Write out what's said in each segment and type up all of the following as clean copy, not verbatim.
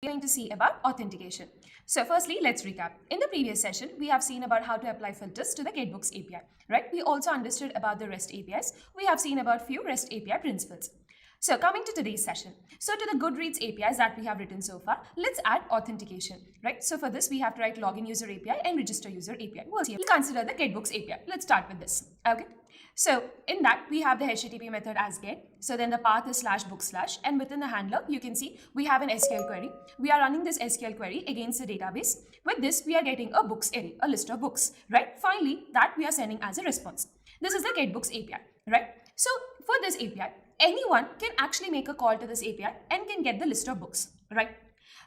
we're going to see about authentication. So firstly, let's recap. In the previous session, we have seen about how to apply filters to the Getbooks API, right? We also understood about the REST APIs. We have seen about few REST API principles. So coming to today's session. So to the Goodreads APIs that we have written so far, let's add authentication, right? So for this, we have to write login user API and register user API. We'll consider the Getbooks API. Let's start with this, okay? So in that, we have the HTTP method as get. So then the path is /book/ and within the handler, you can see we have an SQL query. We are running this SQL query against the database. With this, we are getting a books array, a list of books, right? Finally, that we are sending as a response. This is the Getbooks API, right? So for this API, anyone can actually make a call to this API and can get the list of books, right?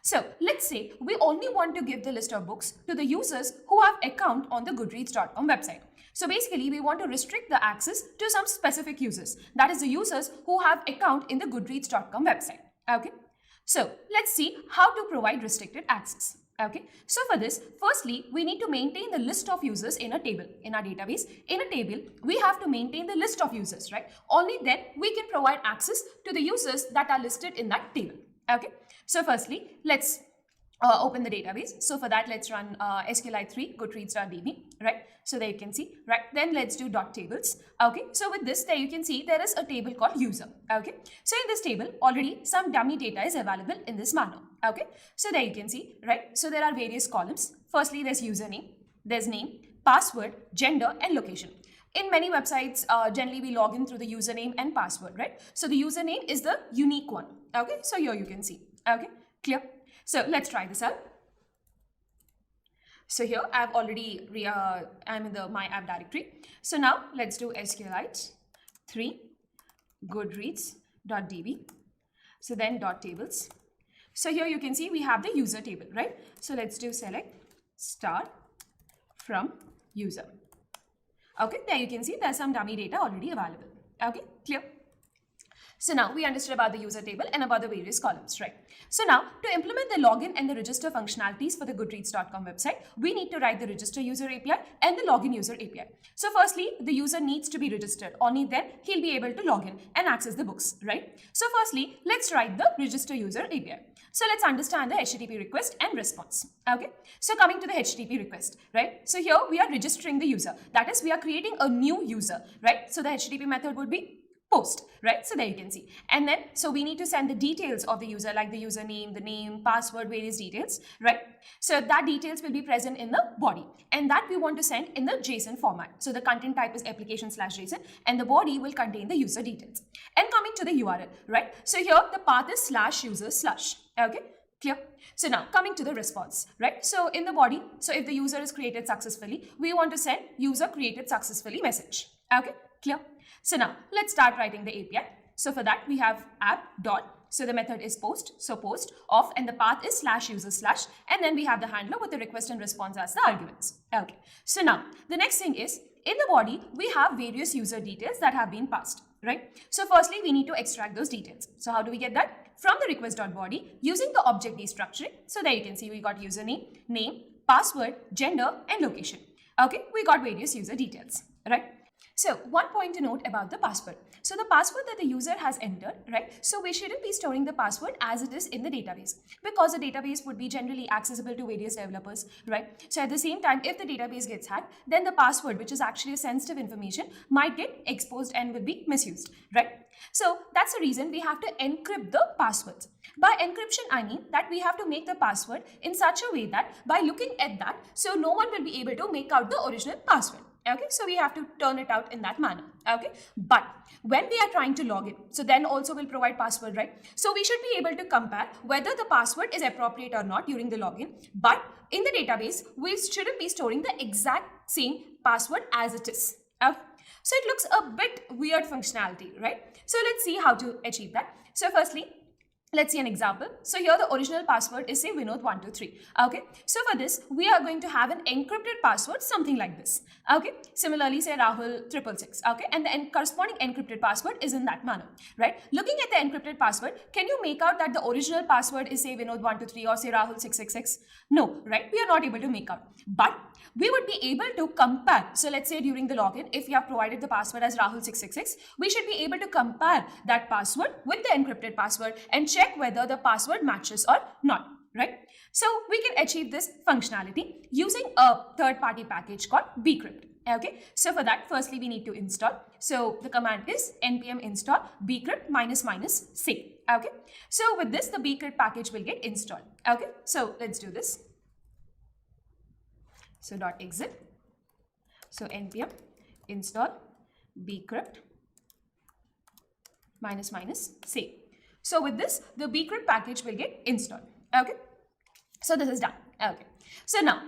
So let's say we only want to give the list of books to the users who have account on the goodreads.com website. So basically, we want to restrict the access to some specific users. That is the users who have account in the goodreads.com website. Okay. So let's see how to provide restricted access. Okay. So for this, firstly, we need to maintain the list of users in a table. In our database, in a table, we have to maintain the list of users, right? Only then we can provide access to the users that are listed in that table. Okay. So firstly, let's open the database. So for that, let's run SQLite3 goodreads.db, right? So there you can see, right? Then let's do .tables. Okay. So with this, there you can see there is a table called user. Okay. So in this table, already some dummy data is available in this manner. Okay. So there you can see, right? So there are various columns. Firstly, there's username, there's name, password, gender, and location. In many websites, generally we log in through the username and password, right? So the username is the unique one. Okay. So here you can see. Okay. Clear? So let's try this out. So here I've already, I'm in the my app directory. So now let's do SQLite3 goodreads.db. So then .tables. So here you can see we have the user table, right? So let's do select start from user. Okay, there you can see there's some dummy data already available. Okay, clear? So now we understood about the user table and about the various columns, right? So now to implement the login and the register functionalities for the goodreads.com website, we need to write the register user API and the login user API. So firstly, the user needs to be registered. Only then he'll be able to log in and access the books, right? So firstly, let's write the register user API. So let's understand the HTTP request and response. Okay. So coming to the HTTP request, right? So here we are registering the user. That is, we are creating a new user, right? So the HTTP method would be post, right? So there you can see. And then, so we need to send the details of the user, like the username, the name, password, various details, right? So that details will be present in the body, and that we want to send in the JSON format. So the content type is application/JSON, and the body will contain the user details. And coming to the URL, right? So here the path is /user/. Okay. Clear? So now coming to the response, right? So in the body, so if the user is created successfully, we want to send user created successfully message. Okay. Clear? So now let's start writing the API. So for that we have app dot. So the method is post. So post of, and the path is /user/, and then we have the handler with the request and response as the arguments. Okay. So now the next thing is in the body we have various user details that have been passed, right? So firstly we need to extract those details. So how do we get that? From the request.body using the object destructuring. So there you can see we got username, name, password, gender, and location. Okay. We got various user details, right? So one point to note about the password. So the password that the user has entered, right? So we shouldn't be storing the password as it is in the database, because the database would be generally accessible to various developers, right? So at the same time, if the database gets hacked, then the password, which is actually a sensitive information, might get exposed and will be misused, right? So that's the reason we have to encrypt the passwords. By encryption, I mean that we have to make the password in such a way that by looking at that, so no one will be able to make out the original password. Okay, so we have to turn it out in that manner. Okay, but when we are trying to log in, so then also we'll provide password, right? So we should be able to compare whether the password is appropriate or not during the login. But in the database, we shouldn't be storing the exact same password as it is. Okay? So it looks a bit weird functionality, right? So let's see how to achieve that. So firstly, let's see an example. So here the original password is say Vinod123. Okay. So for this, we are going to have an encrypted password, something like this. Okay. Similarly, say Rahul666. Okay. And the corresponding encrypted password is in that manner, right? Looking at the encrypted password, can you make out that the original password is say Vinod123 or say Rahul666? No, right? We are not able to make out. But we would be able to compare. So let's say during the login, if we have provided the password as Rahul666, we should be able to compare that password with the encrypted password and check whether the password matches or not, right? So we can achieve this functionality using a third-party package called bcrypt. Okay, so for that, firstly, we need to install. So the command is npm install bcrypt --save. Okay, so with this, the bcrypt package will get installed. Okay, so let's do this. So .exit. So npm install bcrypt --save. So with this, the bcrypt package will get installed. Okay, so this is done. Okay, so now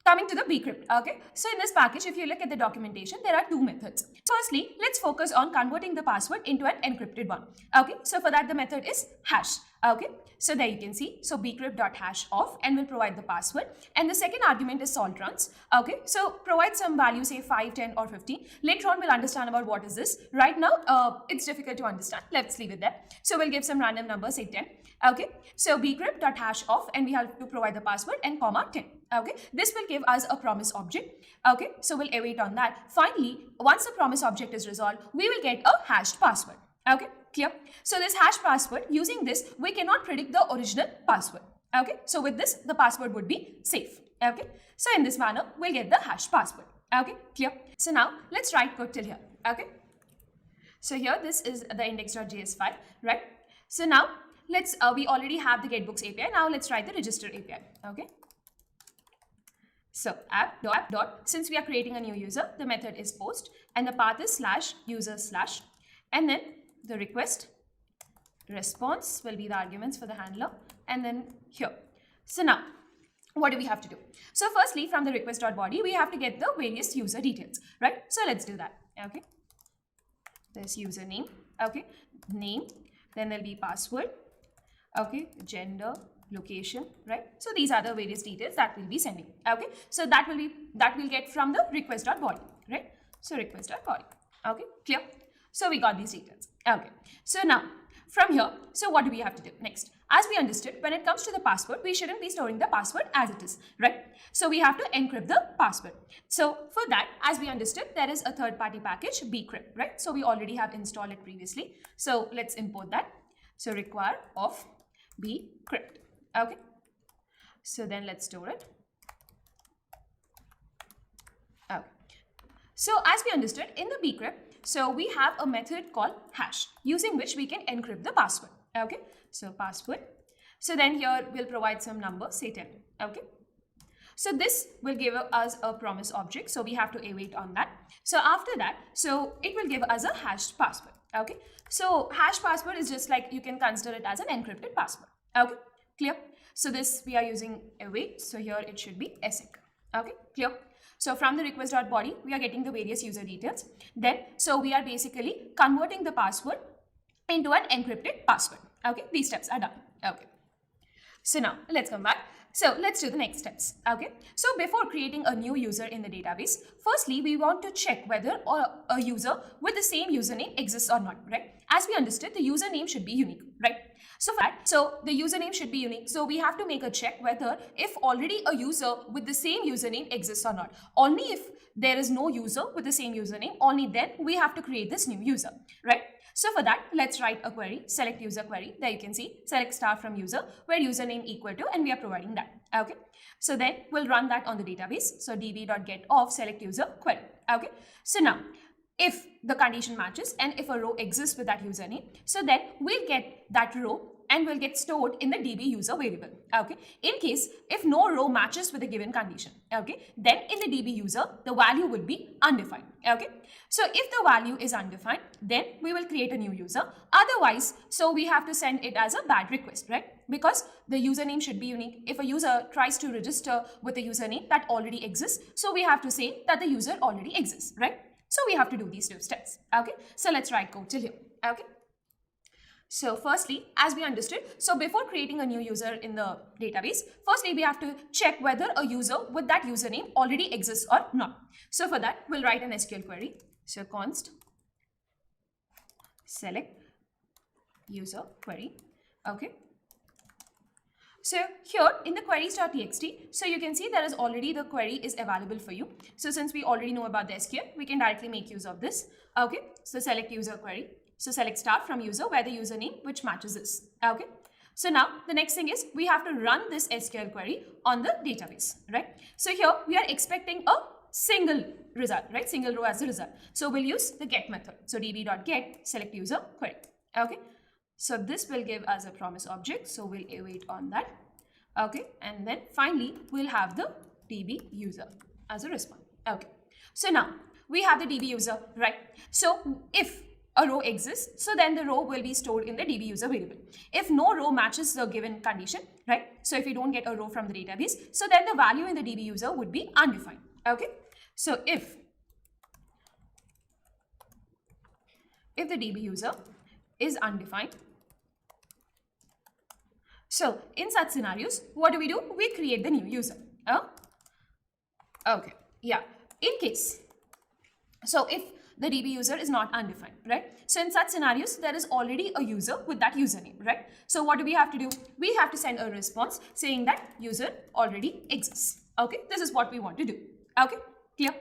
coming to the bcrypt. Okay, so in this package, if you look at the documentation, there are two methods. Firstly, let's focus on converting the password into an encrypted one. Okay, so for that, the method is hash. Okay, so there you can see, so bcrypt.hash off, and will provide the password, and the second argument is salt runs. Okay, so provide some value, say 5, 10 or 15. Later on we'll understand about what is this. Right now it's difficult to understand. Let's leave it there. So we'll give some random number, say 10. Okay, so bcrypt.hash off, and we have to provide the password and comma 10. Okay, this will give us a promise object. Okay, so we'll await on that. Finally, once the promise object is resolved, we will get a hashed password. Okay, clear? So this hash password, using this, we cannot predict the original password. Okay, so with this, the password would be safe. Okay, so in this manner, we'll get the hash password. Okay, clear? So now let's write code till here. Okay, so here this is the index.js file, right? So now let's we already have the getbooks API. Now let's write the register API. Okay, so app dot, since we are creating a new user, the method is post, and the path is /user/, and then the request response will be the arguments for the handler, and then here. So now what do we have to do? So firstly, from the request.body, we have to get the various user details, right? So let's do that. Okay, there's username, okay, name, then there'll be password, okay, gender, location, right? So these are the various details that we'll be sending. Okay, so that will get from the request.body, right? So request.body. Okay, clear? So we got these details. Okay, so now from here, so what do we have to do next? As we understood, when it comes to the password, we shouldn't be storing the password as it is, right? So we have to encrypt the password. So for that, as we understood, there is a third-party package, bcrypt, right? So we already have installed it previously. So let's import that. So require of bcrypt. Okay, so then let's store it. Okay, so as we understood in the bcrypt, so we have a method called hash, using which we can encrypt the password. Okay, so password. So then here we'll provide some number, say 10. Okay, so this will give us a promise object, so we have to await on that. So after that, so it will give us a hashed password. Okay, so hash password is just like, you can consider it as an encrypted password. Okay, clear? So this we are using await, so here it should be async. Okay, clear? So from the request.body, we are getting the various user details. Then, so we are basically converting the password into an encrypted password. Okay, these steps are done. Okay, so now let's come back. So let's do the next steps. Okay, so before creating a new user in the database, firstly we want to check whether a user with the same username exists or not, right? As we understood, the username should be unique, right? So for that, so the username should be unique. So we have to make a check whether if already a user with the same username exists or not. Only if there is no user with the same username, only then we have to create this new user, right? So for that, let's write a query, select user query. There you can see, select star from user, where username equal to, and we are providing that. Okay, so then we'll run that on the database. So db.get of select user query. Okay, so now if the condition matches and if a row exists with that username, so then we'll get that row and will get stored in the db user variable. Okay, in case if no row matches with a given condition, okay, then in the db user the value would be undefined. Okay, so if the value is undefined, then we will create a new user. Otherwise, so we have to send it as a bad request, right? Because the username should be unique. If a user tries to register with a username that already exists, so we have to say that the user already exists, right? So we have to do these two steps. Okay, so let's write code till here. Okay, so firstly, as we understood, so before creating a new user in the database, firstly we have to check whether a user with that username already exists or not. So for that, we'll write an SQL query. So const select user query. Okay, so here in the queries.txt, so you can see there is already the query is available for you. So since we already know about the SQL, we can directly make use of this. Okay, so select user query. So select star from user where the username which matches this. Okay, So now the next thing is we have to run this SQL query on the database, right? So here we are expecting a single result, right? Single row as a result. So we'll use the get method. So db.get select user query. Okay. So this will give us a promise object. So we'll await on that. Okay. And then finally we'll have the db user as a response. Okay. So now we have the db user, right? So if a row exists, so then the row will be stored in the db user variable. If no row matches the given condition, right? So if you don't get a row from the database, so then the value in the db user would be undefined. Okay. So if the db user is undefined, so in such scenarios, what do? We create the new user. Okay. Yeah. In case, so if the db user is not undefined, right? So in such scenarios, there is already a user with that username, right? So what do we have to do? We have to send a response saying that user already exists. Okay, this is what we want to do. Okay, clear?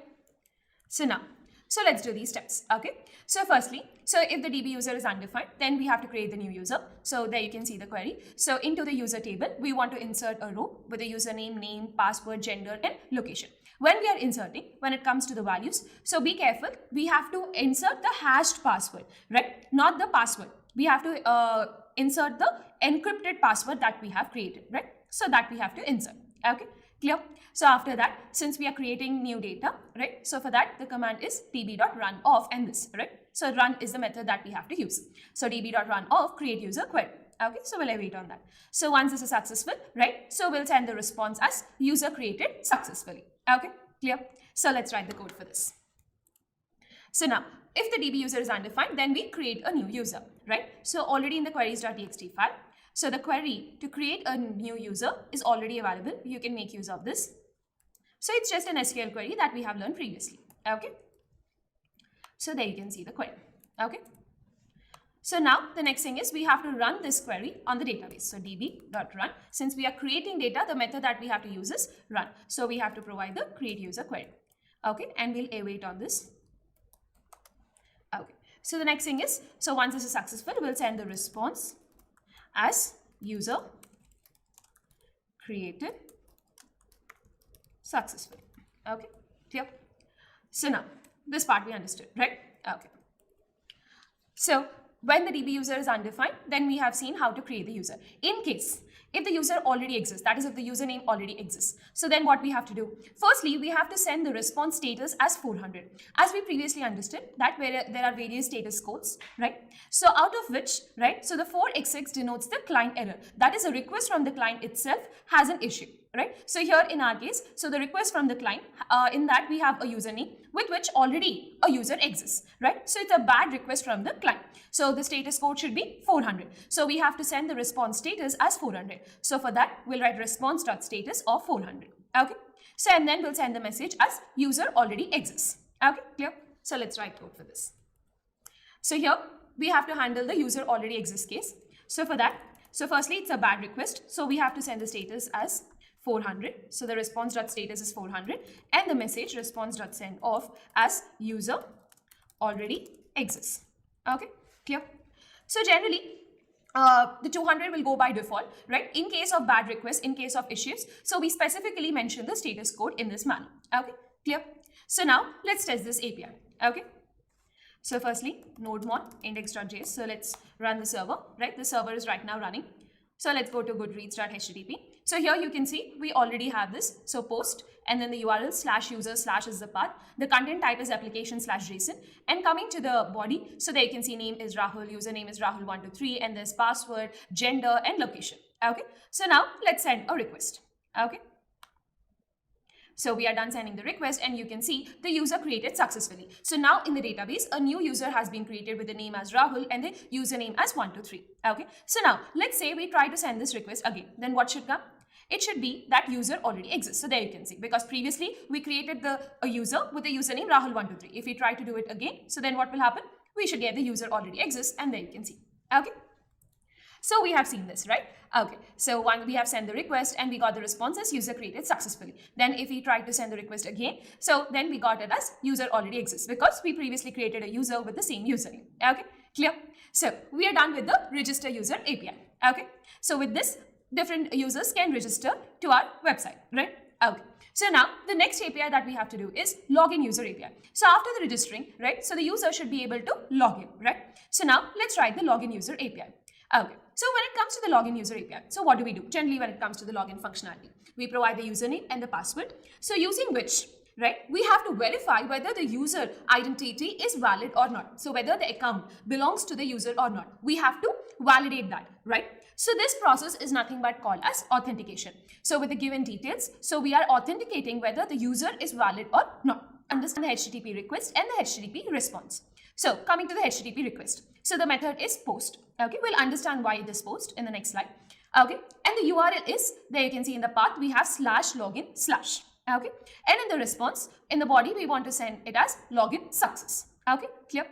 So now, so let's do these steps. Okay, so firstly, so if the db user is undefined, then we have to create the new user. So there you can see the query. So into the user table, we want to insert a row with the username, name, password, gender, and location. When we are inserting, when it comes to the values, so be careful, we have to insert the hashed password, right? Not the password. We have to insert the encrypted password that we have created, right? So that we have to insert. Okay, clear? So after that, since we are creating new data, right? So for that, the command is db.runoff and this, right? So run is the method that we have to use. So db.runoff create user query. Okay, so we'll await on that. So once this is successful, right? So we'll send the response as user created successfully. Okay, clear? So let's write the code for this. So now, if the db user is undefined, then we create a new user, right? So already in the queries.txt file, so the query to create a new user is already available. You can make use of this. So it's just an SQL query that we have learned previously. Okay. So there you can see the query. Okay. So now the next thing is we have to run this query on the database. So db.run. Since we are creating data, the method that we have to use is run. So we have to provide the create user query. Okay, and we'll await on this. Okay. So the next thing is, so once this is successful, we'll send the response as user created successfully. Okay, clear? So now this part we understood, right? Okay. So when the db user is undefined, then we have seen how to create the user. In case, if the user already exists, that is if the username already exists, so then what we have to do? Firstly, we have to send the response status as 400. As we previously understood, that there are various status codes, right? So out of which, right, so the 4xx denotes the client error. That is a request from the client itself has an issue, right? So here in our case, so the request from the client, in that we have a username with which already a user exists, right? So it's a bad request from the client. So the status code should be 400. So we have to send the response status as 400. So for that, we'll write response.status of 400. Okay. So and then we'll send the message as user already exists. Okay, clear? So let's write code for this. So here we have to handle the user already exists case. So for that, so firstly, it's a bad request. So we have to send the status as 400. So the response.status is 400 and the message response.send off as user already exists. Okay, clear? So generally, the 200 will go by default, right? In case of bad requests, in case of issues, so we specifically mention the status code in this manner. Okay, clear? So now let's test this API. Okay. So firstly, node.mon index.js. So let's run the server, right? The server is right now running. So let's go to goodreads.http. So here you can see we already have this. So post and then the URL /user/ is the path. The content type is application/JSON. And coming to the body, so there you can see name is Rahul, username is Rahul123, and there's password, gender, and location. Okay. So now let's send a request. Okay. So we are done sending the request and you can see the user created successfully. So now in the database, a new user has been created with the name as Rahul and the username as 123. Okay. So now let's say we try to send this request again. Then what should come? It should be that user already exists. So there you can see, because previously we created a user with the username Rahul123. If we try to do it again, so then what will happen? We should get the user already exists and there you can see. Okay. So we have seen this, right? Okay, so one, we have sent the request and we got the response as user created successfully. Then if we try to send the request again, so then we got it as user already exists because we previously created a user with the same username. Okay, clear? So we are done with the register user API. Okay, so with this, different users can register to our website, right? Okay. So now the next API that we have to do is login user API. So after the registering, right, so the user should be able to log in, right? So now let's write the login user API. Okay. So when it comes to the login user API, so what do we do? Generally, when it comes to the login functionality, we provide the username and the password. So using which, right, we have to verify whether the user identity is valid or not. So whether the account belongs to the user or not, we have to validate that, right? So this process is nothing but called as authentication. So with the given details, so we are authenticating whether the user is valid or not. Understand the HTTP request and the HTTP response. So coming to the HTTP request. So the method is post. Okay, we'll understand why it is post in the next slide. Okay, and the URL is, there you can see in the path, we have /login/. Okay, and in the response, in the body, we want to send it as login success. Okay, clear?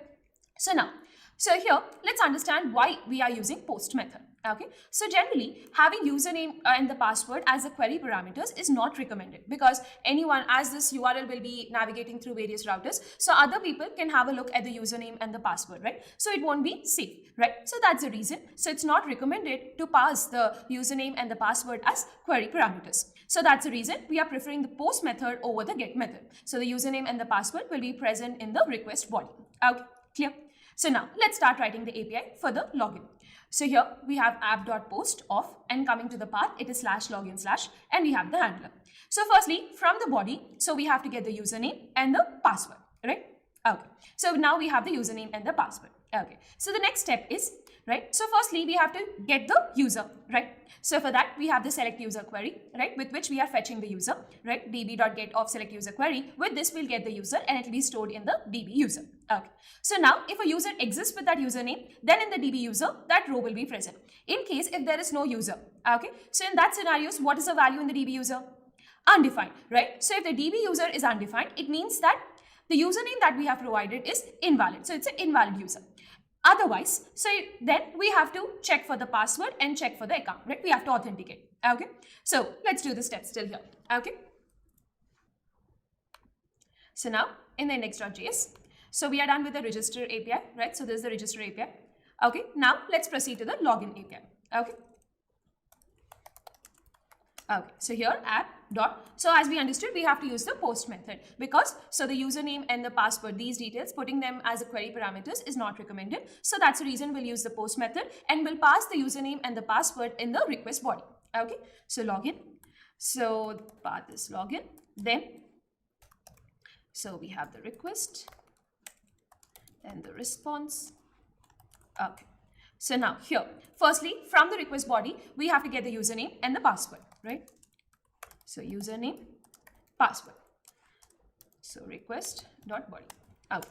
So now, so here, let's understand why we are using post method. Okay, so generally having username and the password as the query parameters is not recommended, because anyone, as this URL will be navigating through various routers, so other people can have a look at the username and the password, right? So it won't be safe, right? So that's the reason. So it's not recommended to pass the username and the password as query parameters. So that's the reason we are preferring the post method over the get method. So the username and the password will be present in the request body. Okay, clear? So now let's start writing the API for the login. So here we have app.post of, and coming to the path, it is /login/ and we have the handler. So firstly, from the body, so we have to get the username and the password, right? Okay. So now we have the username and the password. Okay. So the next step is, right? So firstly, we have to get the user, right? So for that, we have the select user query, right? With which we are fetching the user, right? db.get of select user query. With this, we'll get the user and it will be stored in the db user. Okay. So now if a user exists with that username, then in the db user, that row will be present. In case if there is no user, okay. So in that scenarios, what is the value in the db user? Undefined, right? So if the db user is undefined, it means that the username that we have provided is invalid. So it's an invalid user. Otherwise, so then we have to check for the password and check for the account, right? We have to authenticate. Okay. So let's do the steps still here. Okay. So now in the index.js, so we are done with the register API, right? So this is the register API. Okay. Now let's proceed to the login API. Okay. Okay, so here app dot, so as we understood, we have to use the post method, because so the username and the password, these details, putting them as a query parameters is not recommended. So that's the reason we'll use the post method and we'll pass the username and the password in the request body. Okay, so login. So the path is login. Then, so we have the request and the response. Okay. So now here, firstly, from the request body, we have to get the username and the password, right? So username, password. So request.body. Okay.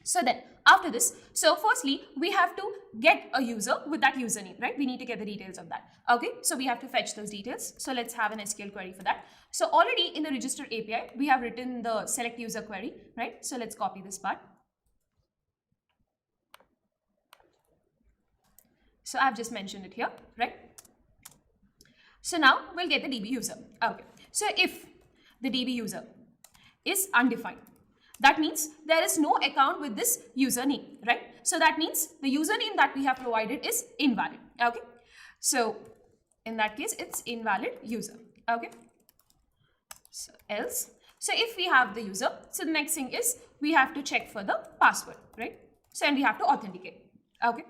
So then after this, so firstly, we have to get a user with that username, right? We need to get the details of that. Okay. So we have to fetch those details. So let's have an SQL query for that. So already in the register API, we have written the select user query, right? So let's copy this part. So I've just mentioned it here, right? So now we'll get the DB user. Okay. So if the DB user is undefined, that means there is no account with this username, right? So that means the username that we have provided is invalid. Okay. So in that case, it's invalid user. Okay. So else, so if we have the user, so the next thing is we have to check for the password, right? So and we have to authenticate. Okay.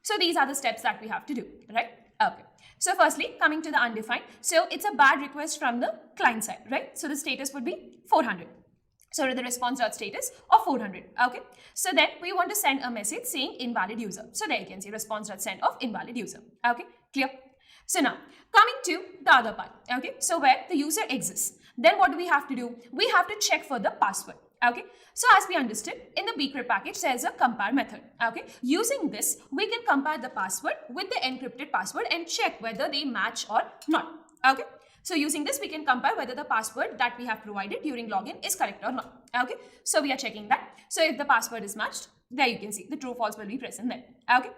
So these are the steps that we have to do, right? Okay. So firstly, coming to the undefined. So it's a bad request from the client side, right? So the status would be 400. So the response.status of 400. Okay. So then we want to send a message saying invalid user. So there you can see response.send of invalid user. Okay. Clear? So now coming to the other part. Okay. So where the user exists, then what do we have to do? We have to check for the password. Okay, so as we understood, in the bcrypt package, there is a compare method. Okay, using this, we can compare the password with the encrypted password and check whether they match or not. Okay, so using this, we can compare whether the password that we have provided during login is correct or not. Okay, so we are checking that. So if the password is matched, there you can see the true false will be present there. Okay,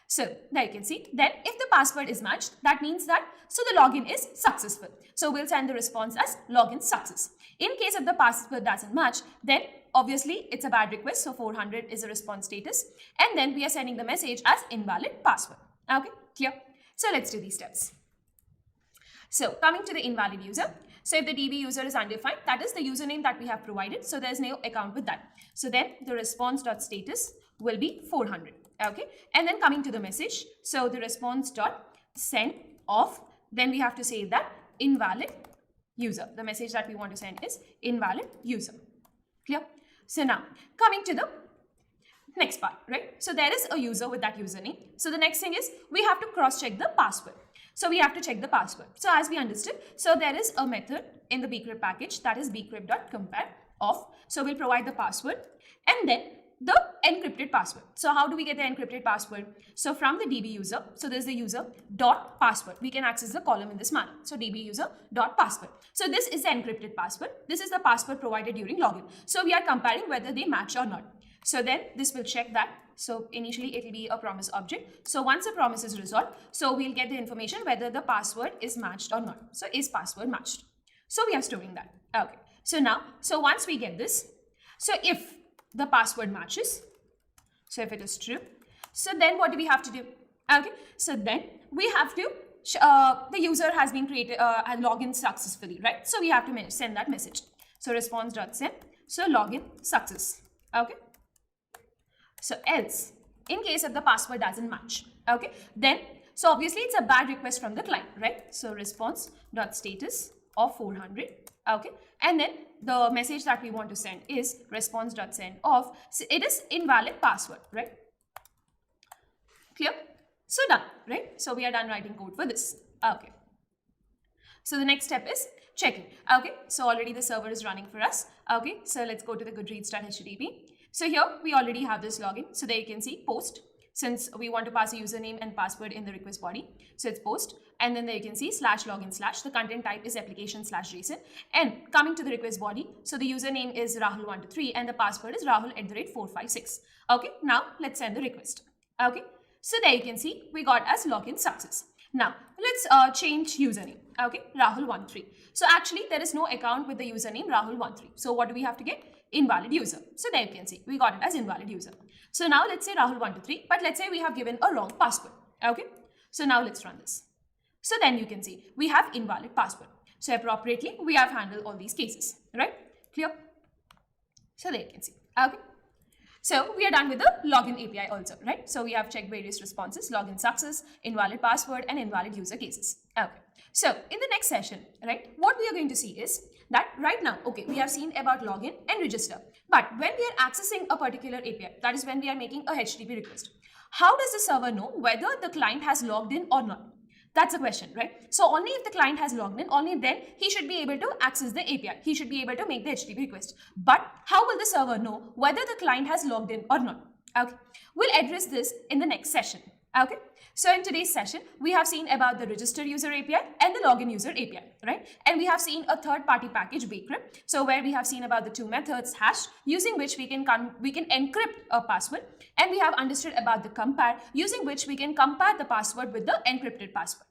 so there you can see. Then if the password is matched, that means that so the login is successful. So we'll send the response as login success. In case if the password doesn't match, then obviously it's a bad request. So 400 is a response status. And then we are sending the message as invalid password. Okay, Clear? So let's do these steps. So coming to the invalid user. So if the DB user is undefined, that is the username that we have provided. So there's no account with that. So then the response.status will be 400. Okay. And then coming to the message. So the response.send of, then we have to say that invalid user. The message that we want to send is invalid user. Clear? So now coming to the next part, right? So there is a user with that username. So the next thing is we have to cross-check the password. So we have to check the password. So as we understood, so there is a method in the bcrypt package, that is bcrypt.compare of. So we'll provide the password and then the encrypted password. So how do we get the encrypted password? So from the DB user, so there's the user dot password. We can access the column in this manner. So DB user dot password. So this is the encrypted password. This is the password provided during login. So we are comparing whether they match or not. So then this will check that. So initially it will be a promise object. So once the promise is resolved, so we'll get the information whether the password is matched or not. So is password matched? So we are storing that. Okay. So now, so once we get this, so if the password matches, so if it is true, so then what do we have to do? Okay. So then we have to, the user has been created, login successfully, right? So we have to send that message. So response.send, so login success. Okay. So else, in case if the password doesn't match, okay, then, so obviously it's a bad request from the client, right? So response.status of 400, okay, and then the message that we want to send is response.send of, so it is invalid password, right? Clear? So done, right? So we are done writing code for this, okay. So the next step is checking, okay, so already the server is running for us, okay, so let's go to the goodreads.http. So here we already have this login. So there you can see post, since we want to pass a username and password in the request body. So it's post, and then there you can see /login/ the content type is application/JSON, and coming to the request body. So the username is Rahul123 and the password is Rahul@456. Okay, now let's send the request. Okay, so there you can see we got as login success. Now let's change username. Okay, Rahul13. So actually there is no account with the username Rahul13. So what do we have to get? Invalid user. So there you can see we got it as invalid user. So now let's say Rahul123, but let's say we have given a wrong password. Okay. So now let's run this. So then you can see we have invalid password. So appropriately we have handled all these cases, right? Clear? So there you can see. Okay. So we are done with the login API also, right? So we have checked various responses, login success, invalid password, and invalid user cases. Okay. So in the next session, right, what we are going to see is that right now, okay, we have seen about login and register. But when we are accessing a particular API, that is when we are making a HTTP request, how does the server know whether the client has logged in or not? That's the question, right? So only if the client has logged in, only then he should be able to access the API. He should be able to make the HTTP request. But how will the server know whether the client has logged in or not? Okay, we'll address this in the next session. Okay, so in today's session, we have seen about the register user API and the login user API, right? And we have seen a third-party package, bcrypt. So where we have seen about the two methods, hash, using which we can encrypt a password, and we have understood about the compare, using which we can compare the password with the encrypted password.